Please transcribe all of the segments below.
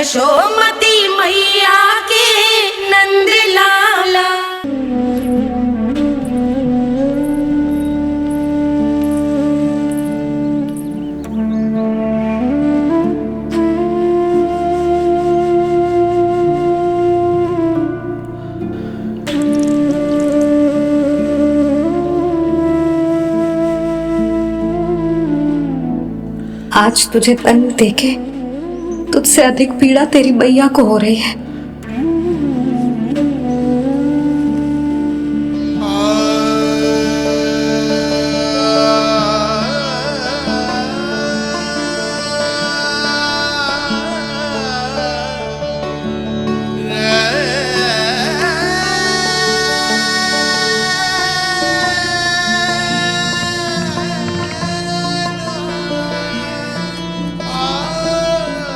यशोमती मैया के नंद लाला। आज तुझे दंड देके तुझसे अधिक पीड़ा तेरी मैया को हो रही है।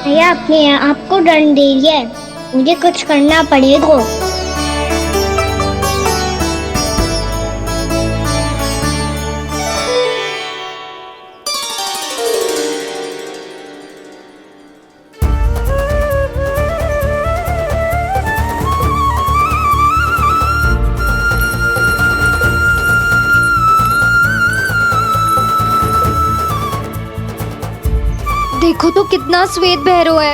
भैया अपने आपको दंड दे रही है, मुझे कुछ करना पड़ेगा। देखो तो कितना श्वेत भैरव है।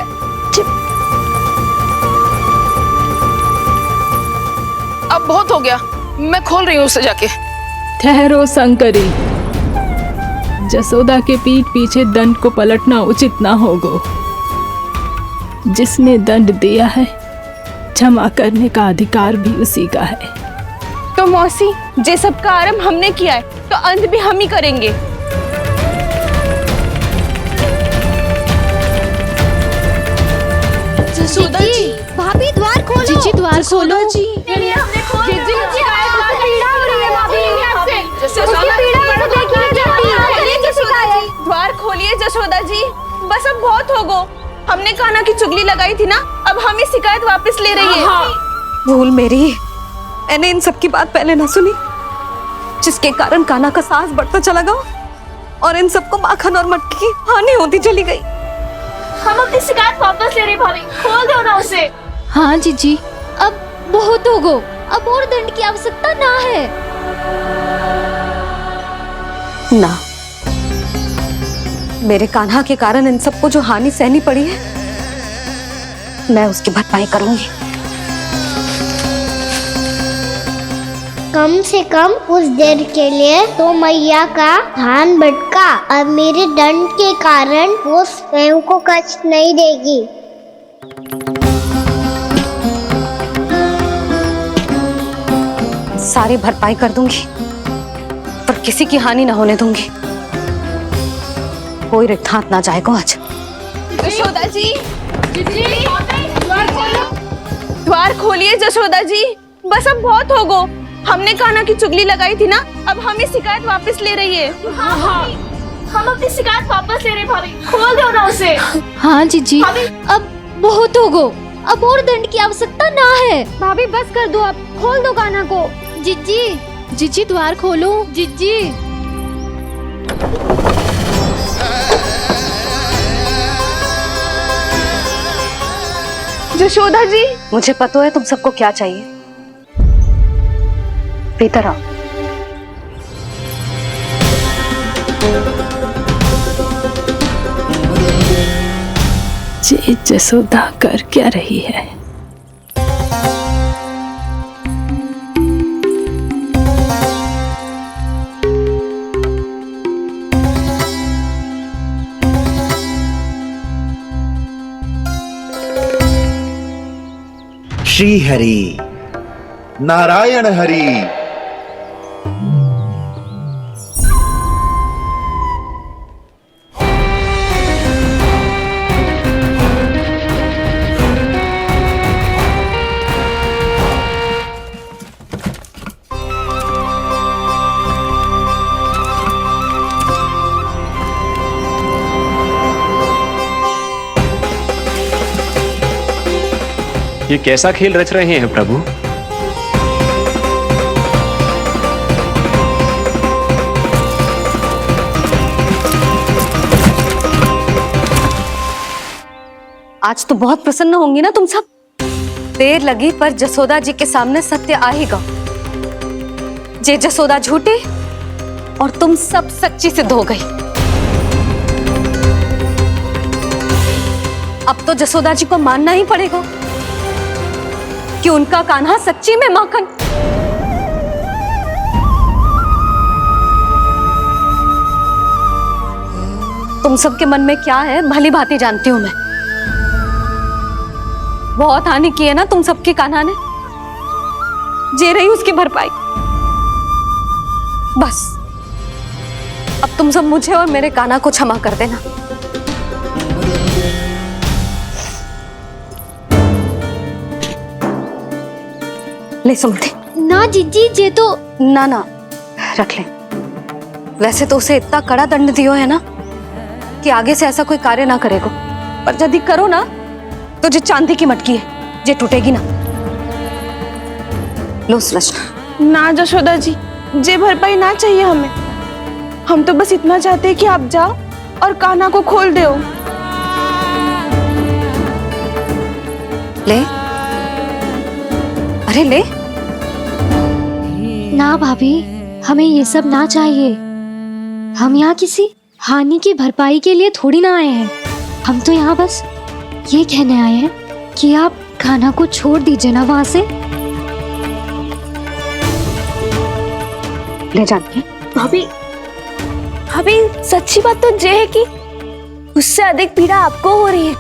अब बहुत हो गया, मैं खोल रही हूँ उसे जाके। ठहरो शंकरी, जसोदा के पीठ पीछे दंड को पलटना उचित ना होगा। जिसने दंड दिया है क्षमा करने का अधिकार भी उसी का है। तो मौसी, जे सब का आरंभ हमने किया है तो अंत भी हम ही करेंगे। जसोदा जी, भाभी द्वार खोलो। जीजी द्वार खोलो। जी द्वार खोलिए जसोदा जी, बस अब बहुत हो गो। हमने कान्हा की चुगली लगाई थी ना, अब हम ये शिकायत वापस ले रही है। भूल मेरी, मैंने इन सब की बात पहले ना सुनी, जिसके कारण कान्हा का साहस बढ़ता चला गया और इन सबको माखन और मटकी की हानि होती चली गई। हम अपनी शिकायत वापस ले रहे भाभी, खोल दो ना उसे। हाँ जीजी, अब बहुत हो गो, अब और दंड की आवश्यकता ना है। ना, मेरे कान्हा के कारण इन सबको जो हानि सहनी पड़ी है, मैं उसकी भरपाई करूंगी। कम से कम उस देर के लिए तो मैया का ध्यान भटका, अब मेरे दंड के कारण वो स्वयं को कष्ट नहीं देगी। सारी भरपाई कर दूंगी, पर किसी की हानि ना होने दूंगी। कोई रिक्त हाथ ना जाएगा आज। जसोदा जी, द्वार खोलिए जसोदा जी, बस अब बहुत हो गो। हमने कान्हा की चुगली लगाई थी ना, अब हम ये शिकायत वापस ले रही है। हम अपनी शिकायत वापस ले रहे भाभी, खोल दो ना उसे। हाँ जीजी, अब बहुत हो गो, अब और दंड की आवश्यकता ना है। भाभी बस कर दो, अब खोल दो कान्हा को। जीजी, जीजी द्वार खोलो। जीजी जसोदा जी, मुझे पता है तुम सबको क्या चाहिए। भीतर आओ। ये जसोदा कर क्या रही है? श्री हरि नारायण हरि। ये कैसा खेल रच रहे हैं प्रभु? आज तो बहुत प्रसन्न होंगी ना तुम सब। देर लगी पर जसोदा जी के सामने सत्य आएगा। जे जसोदा झूठी और तुम सब सच्ची सिद्ध हो गई। अब तो जसोदा जी को मानना ही पड़ेगा कि उनका कान्हा सच्ची में माखन। तुम सबके मन में क्या है भली भांति जानती हूं मैं। बहुत हानि की है ना तुम सबकी कान्हा ने, जे रही उसकी भरपाई। बस अब तुम सब मुझे और मेरे कान्हा को क्षमा कर देना। ले सुमति। ना जीजी जे तो ना रख ले। वैसे तो उसे इतना कड़ा दंड दियो है ना कि आगे से ऐसा कोई कार्य ना करेगा, पर यदि करो ना तो जो चांदी की मटकी है जे टूटेगी ना। लो सुलक्षणा। ना जशोदा जी, जे भरपाई ना चाहिए हमें। हम तो बस इतना चाहते हैं कि आप जाओ और कान्हा को खोल दो। ले, अरे ले। ना भाभी, हमें ये सब ना चाहिए। हम यहाँ किसी हानि की भरपाई के लिए थोड़ी ना आए हैं। हम तो यहाँ बस ये कहने आए हैं कि आप कान्हा को छोड़ दीजिए ना वहां से। ले जानिए। भाभी, भाभी सच्ची बात तो ये है कि उससे अधिक पीड़ा आपको हो रही है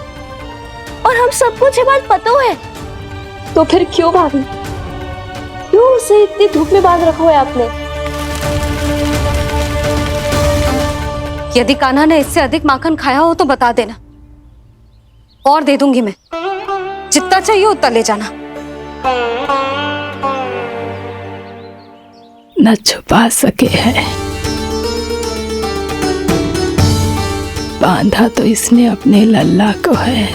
और हम सबको ये बात पता है। तो फिर क्यों भाभी, क्यों उसे इतनी धूप में बांध रखा है आपने? यदि कान्हा ने इससे अधिक माखन खाया हो तो बता देना, और दे दूंगी मैं। जितना चाहिए उतना ले जाना। न छुपा सके है, बांधा तो इसने अपने लल्ला को है,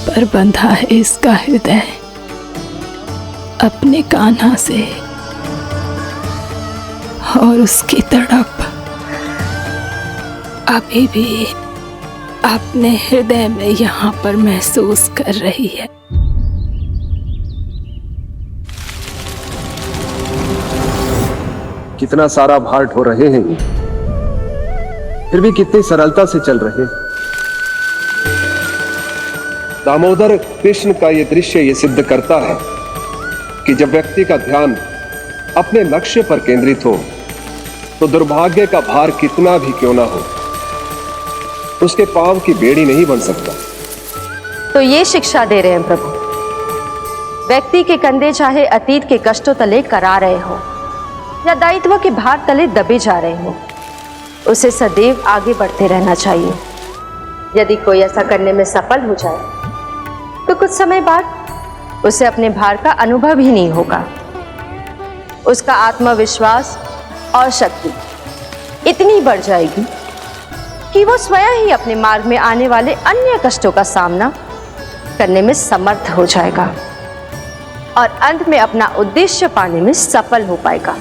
पर बंधा है इसका हृदय अपने कान्हा से। और उसकी तड़प अभी भी अपने हृदय में यहाँ पर महसूस कर रही है। कितना सारा भार ढो रहे हैं, फिर भी कितनी सरलता से चल रहे हैं। दामोदर कृष्ण का यह दृश्य ये सिद्ध करता है कि जब व्यक्ति का ध्यान अपने लक्ष्य पर केंद्रित हो तो दुर्भाग्य का भार कितना भी क्यों ना हो, उसके पांव की बेड़ी नहीं बन सकता। तो ये शिक्षा दे रहे हैं प्रभु, व्यक्ति के कंधे चाहे अतीत के कष्टों तले करा रहे हो या दायित्व के भार तले दबे जा रहे हो, उसे सदैव आगे बढ़ते रहना चाहिए। यदि कोई ऐसा करने में सफल हो जाए तो कुछ समय बाद उसे अपने भार का अनुभव ही नहीं होगा। उसका आत्मविश्वास और शक्ति इतनी बढ़ जाएगी कि वो स्वयं ही अपने मार्ग में आने वाले अन्य कष्टों का सामना करने में समर्थ हो जाएगा और अंत में अपना उद्देश्य पाने में सफल हो पाएगा।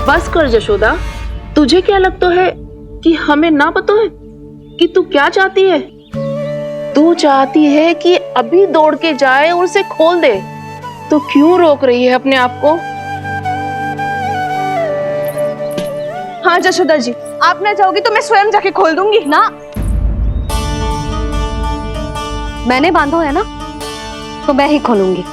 बस कर जशोदा, तुझे क्या लगता है कि हमें ना पता है कि तू क्या चाहती है? तू चाहती है कि अभी दौड़ के जाए और उसे खोल दे, तो क्यों रोक रही है अपने आप को? हाँ जशोदा जी, आप ना जाओगी तो मैं स्वयं जाके खोल दूंगी। ना, मैंने बांधो है ना, तो मैं ही खोलूंगी।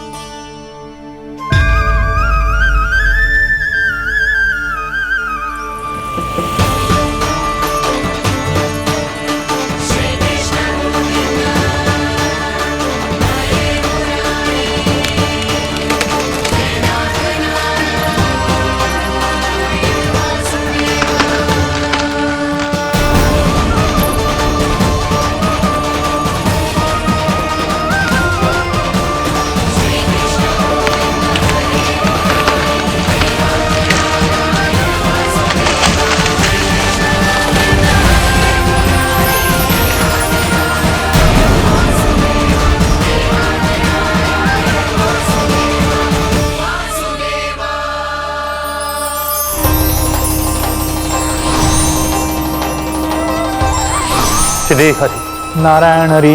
श्री हरि नारायण हरि,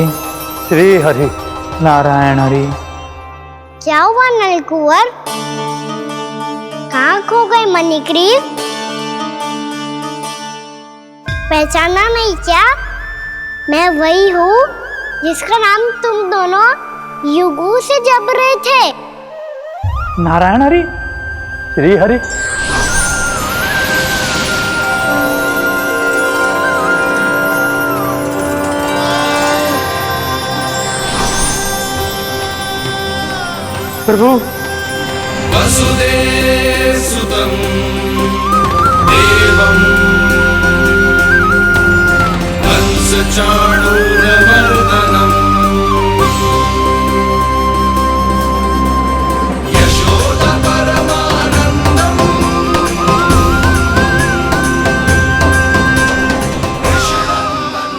श्री हरि नारायण हरि। क्या हुआ नलकुंवर? कहाँ खो गए मणिग्रीव? पहचाना नहीं क्या? मैं वही हूँ जिसका नाम तुम दोनों युगों से जप रहे थे। नारायण हरि, श्री हरि। प्रभु वसुदेव सुतं देवं कंसचाणूरमर्दनम् यशोदा परमानंदम्।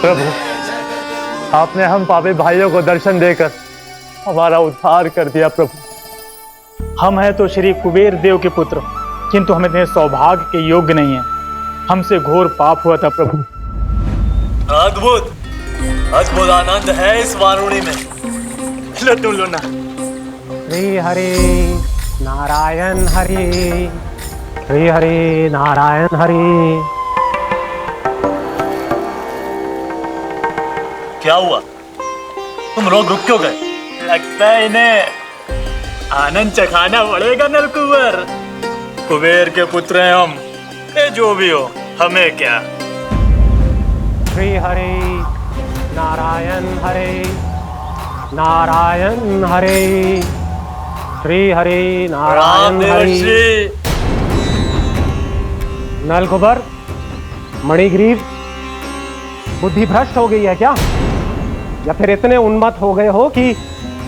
प्रभु, आपने हम पापी भाइयों को दर्शन देकर हमारा उद्धार कर दिया। प्रभु, हम हैं तो श्री कुबेर देव के पुत्र, किंतु हम इतने सौभाग्य के योग्य नहीं हैं। हमसे घोर पाप हुआ था प्रभु। अद्भुत अद्भुत आनंद है इस वारुणी में। लो तुम लो ना। श्री हरि नारायण हरि, श्री हरि नारायण हरि। क्या हुआ? तुम रोग रुक क्यों गए? लगता है इन्हें आनंद चखाना पड़ेगा नलकुंवर। कुबेर के पुत्र हैं हम, ये जो भी हो हमें क्या। श्री हरि नारायण हरि, नारायण हरि, श्री हरि नारायण हरि। नलकुबर, मणिग्रीव, बुद्धि भ्रष्ट हो गई है क्या? या फिर इतने उन्मत्त हो गए हो कि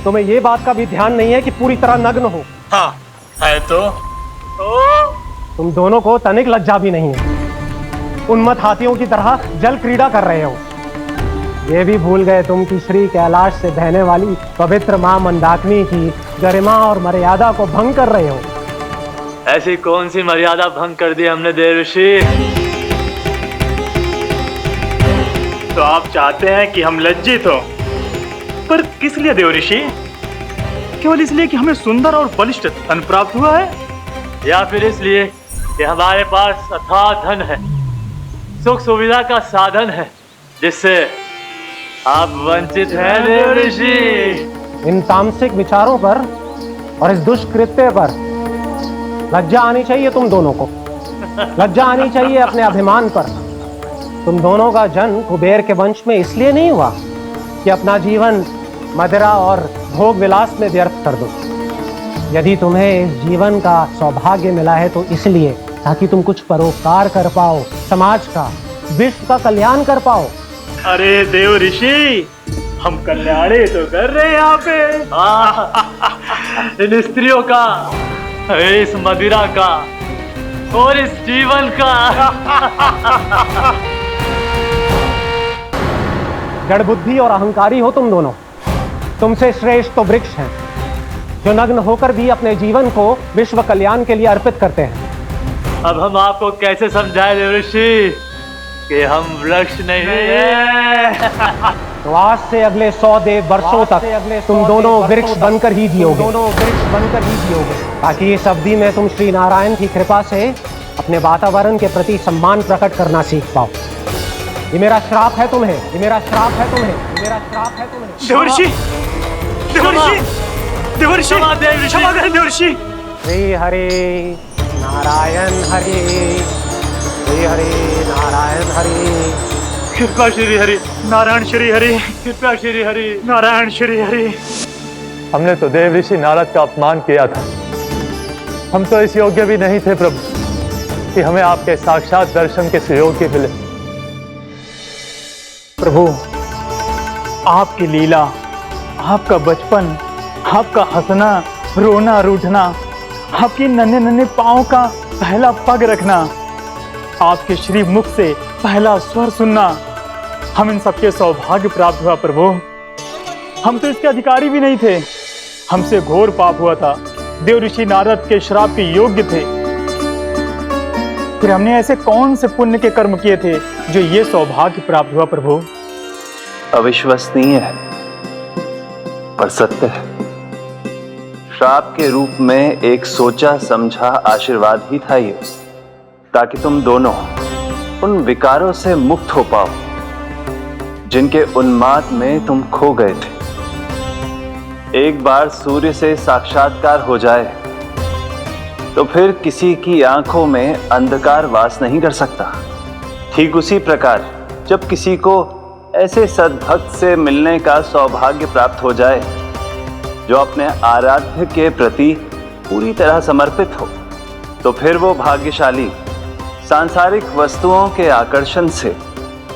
तुम्हें ये बात का भी ध्यान नहीं है कि पूरी तरह नग्न हो? हाँ है तो तुम दोनों को तनिक लज्जा भी नहीं है। उन्मत्त हाथियों की तरह जल क्रीड़ा कर रहे हो। ये भी भूल गए तुम कि श्री कैलाश से बहने वाली पवित्र मां मंदाकिनी की गरिमा और मर्यादा को भंग कर रहे हो। ऐसी कौन सी मर्यादा भंग कर दी हमने देवर्षि? तो आप चाहते हैं कि हम लज्जित हो, पर किस लिए देवर्षि? केवल इसलिए कि हमें सुंदर और बलिष्ठ धन प्राप्त हुआ है, या फिर इसलिए कि हमारे पास अथाह धन है, सुख सुविधा का साधन है, जिससे आप वंचित हैं देवर्षि? इन तामसिक विचारों पर और इस दुष्कृत्य पर लज्जा आनी चाहिए तुम दोनों को। लज्जा आनी चाहिए अपने अभिमान पर। तुम दोनों का जन्म कुबेर के वंश में इसलिए नहीं हुआ कि अपना जीवन मदिरा और भोग विलास में व्यर्थ कर दो। यदि तुम्हें इस जीवन का सौभाग्य मिला है तो इसलिए ताकि तुम कुछ परोपकार कर पाओ, समाज का, विश्व का कल्याण कर पाओ। अरे देव ऋषि, हम कल्याणी तो कर रहे हैं यहाँ पे। इन स्त्रियों का, इस मदिरा का और इस जीवन का। जड़ बुद्धि और अहंकारी हो तुम दोनों। तुमसे श्रेष्ठ तो वृक्ष हैं, जो नग्न होकर भी अपने जीवन को विश्व कल्याण के लिए अर्पित करते हैं। अब हम आपको कैसे समझाएं देवर्षि कि हम वृक्ष नहीं हैं? तो आज से अगले 100 वर्षों तक तुम दोनों वृक्ष बनकर ही जियोगे। ताकि इस अवधि में तुम श्री नारायण की कृपा से अपने वातावरण के प्रति सम्मान प्रकट करना सीख पाओ। ये मेरा श्राप है तुम्हें, ये मेरा श्राप है तुम्हें, ये मेरा श्राप है तुम्हें। देवर्षि, देवर्षि, देवर्षि, क्षमा करें देवर्षि। श्री हरि नारायण हरि, श्री हरि नारायण हरि। कृपा श्री हरि नारायण, श्री हरि कृपा श्री हरि नारायण, श्री हरि। हमने तो देव ऋषि नारद का अपमान किया था। हम तो इस योग्य भी नहीं थे प्रभु कि हमें आपके साक्षात दर्शन के सुयोग्य मिले। प्रभु, आपकी लीला, आपका बचपन, आपका हंसना, रोना, रूठना, आपकी नन्हे नन्हे पाँव का पहला पग रखना, आपके श्री मुख से पहला स्वर सुनना, हम इन सबके सौभाग्य प्राप्त हुआ प्रभु। हम तो इसके अधिकारी भी नहीं थे। हमसे घोर पाप हुआ था, देव ऋषि नारद के श्राप के योग्य थे। फिर हमने ऐसे कौन से पुण्य के कर्म किए थे जो ये सौभाग्य प्राप्त हुआ प्रभु? अविश्वसनीय है पर सत्य है। श्राप के रूप में एक सोचा समझा आशीर्वाद ही था ये, ताकि तुम दोनों उन विकारों से मुक्त हो पाओ जिनके उन्माद में तुम खो गए थे। एक बार सूर्य से साक्षात्कार हो जाए तो फिर किसी की आंखों में अंधकार वास नहीं कर सकता। ठीक उसी प्रकार जब किसी को ऐसे सद्भक्त से मिलने का सौभाग्य प्राप्त हो जाए जो अपने आराध्य के प्रति पूरी तरह समर्पित हो, तो फिर वो भाग्यशाली सांसारिक वस्तुओं के आकर्षण से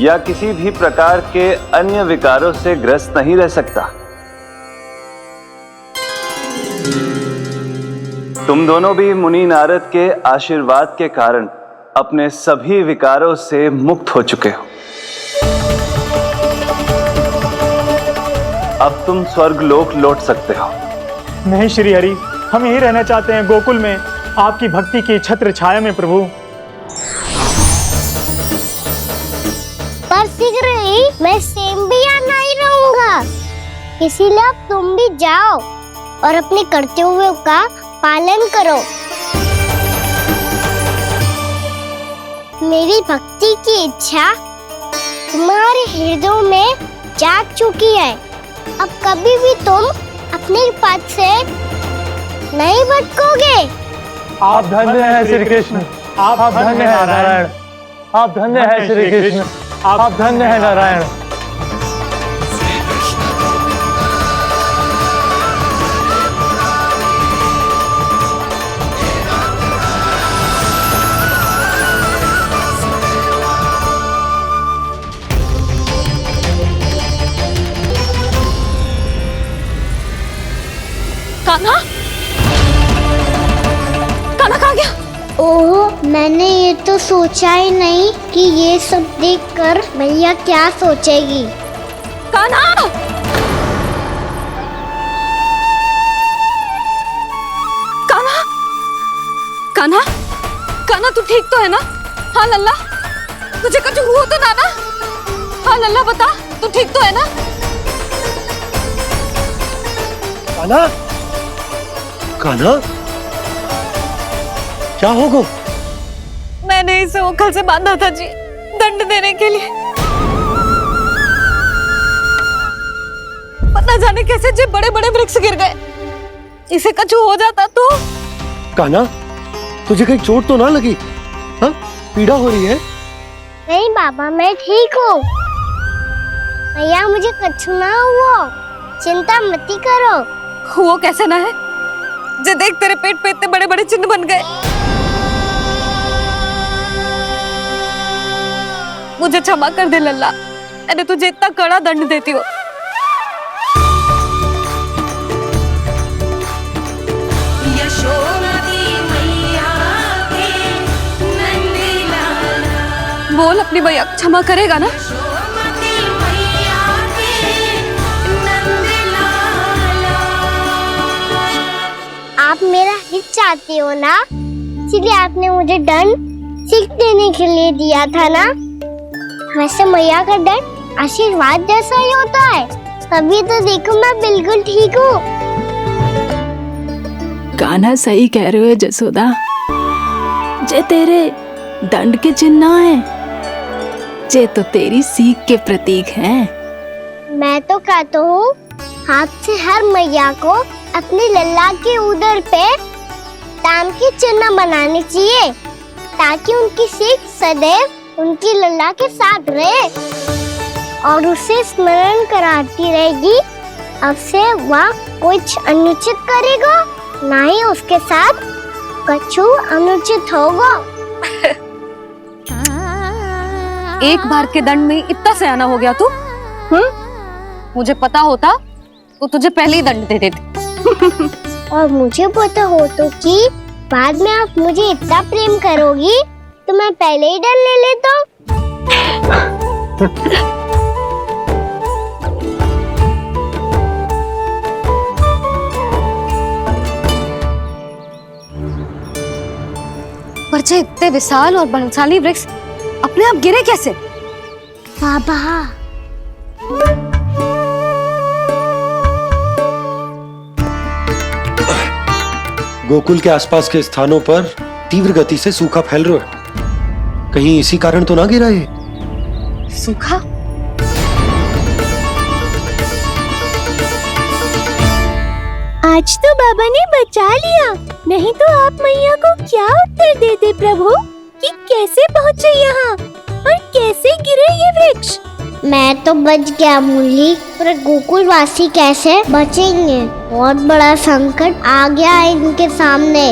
या किसी भी प्रकार के अन्य विकारों से ग्रस्त नहीं रह सकता। तुम दोनों भी मुनि नारद के आशीर्वाद के कारण अपने सभी विकारों से मुक्त हो चुके हो। अब तुम स्वर्गलोक लौट सकते हो। नहीं श्री हरि, हम यहीं रहना चाहते हैं, गोकुल में आपकी भक्ति की छत्र छाया में प्रभु। पर शीघ्र ही मैं सेम्बिया नहीं रहूंगा, इसीलिए अब तुम भी जाओ और अपने कर्तव्यों का पालन करो। मेरी भक्ति की इच्छा तुम्हारे हृदय में जाग चुकी है। अब कभी भी तुम अपने पद से नहीं भटकोगे। आप धन्य हैं श्री कृष्ण, आप धन्य हैं नारायण, आप धन्य हैं श्री कृष्ण, आप धन्य हैं नारायण। कान्हा, कान्हा कहाँ गया? ओह, मैंने ये तो सोचा ही नहीं कि ये सब देखकर भैया क्या सोचेगी। कान्हा! कान्हा! कान्हा! कान्हा तू ठीक तो है ना? हाँ लल्ला, तुझे कुछ हुआ तो ना? हाँ लल्ला बता, तू ठीक तो है ना? कान्हा, कान्हा, क्या होगा? मैंने इसे ओखल से बांधा था जी, दंड देने के लिए। पता जाने कैसे जे बड़े बड़े वृक्ष गिर गए। इसे कुछ हो जाता तो? कान्हा, तुझे कहीं चोट तो ना लगी? हाँ, पीड़ा हो रही है? नहीं बाबा, मैं ठीक हूँ। भैया मुझे कुछ ना हुआ, चिंता मत करो। वो कैसे ना है? जे देख तेरे पेट पे इतने बड़े बड़े चिन्ह बन गए। मुझे क्षमा कर दे लल्ला, मैंने तुझे इतना कड़ा दंड देती हो। बोल अपनी भैया क्षमा करेगा ना? आप मेरा हित चाहते हो ना, इसलिए आपने मुझे दंड सीख देने के लिए दिया था ना। वैसे मैया का दंड आशीर्वाद जैसा ही होता है, तभी तो देखो मैं बिल्कुल ठीक हूँ। कान्हा सही कह रहे हो जसोदा, जे तेरे दंड के चिन्ह ना है, जे तो तेरी सीख के प्रतीक हैं। मैं तो कहता हूँ हाथ से हर मैया को अपनी लल्ला के उदर पे ताम के चिन्ह बनाने चाहिए, ताकि उनकी सीख सदैव उनकी लल्ला के साथ रहे और उसे स्मरण कराती रहेगी। अब से वह कुछ अनुचित करेगा, ना ही उसके साथ कछु अनुचित होगा। एक बार के दंड में इतना सयाना हो गया तू? मुझे पता होता तो तुझे पहले ही दंड दे देती। और मुझे पता हो तो कि बाद में आप मुझे इतना प्रेम करोगी तो मैं पहले ही दंड ले लेता हूँ। पर जे इतने विशाल और बलशाली वृक्ष अपने आप गिरे कैसे? बाबा गोकुल के आसपास के स्थानों पर तीव्र गति से सूखा फैल रहा है। कहीं इसी कारण तो ना गिरा ये? सूखा? आज तो बाबा ने बचा लिया, नहीं तो आप मैया को क्या उत्तर देते प्रभु कि कैसे पहुँचे यहाँ और कैसे गिरे ये वृक्ष। मैं तो बच गया मूली, पर गोकुलवासी कैसे बचेंगे? बहुत बड़ा संकट आ गया इनके सामने।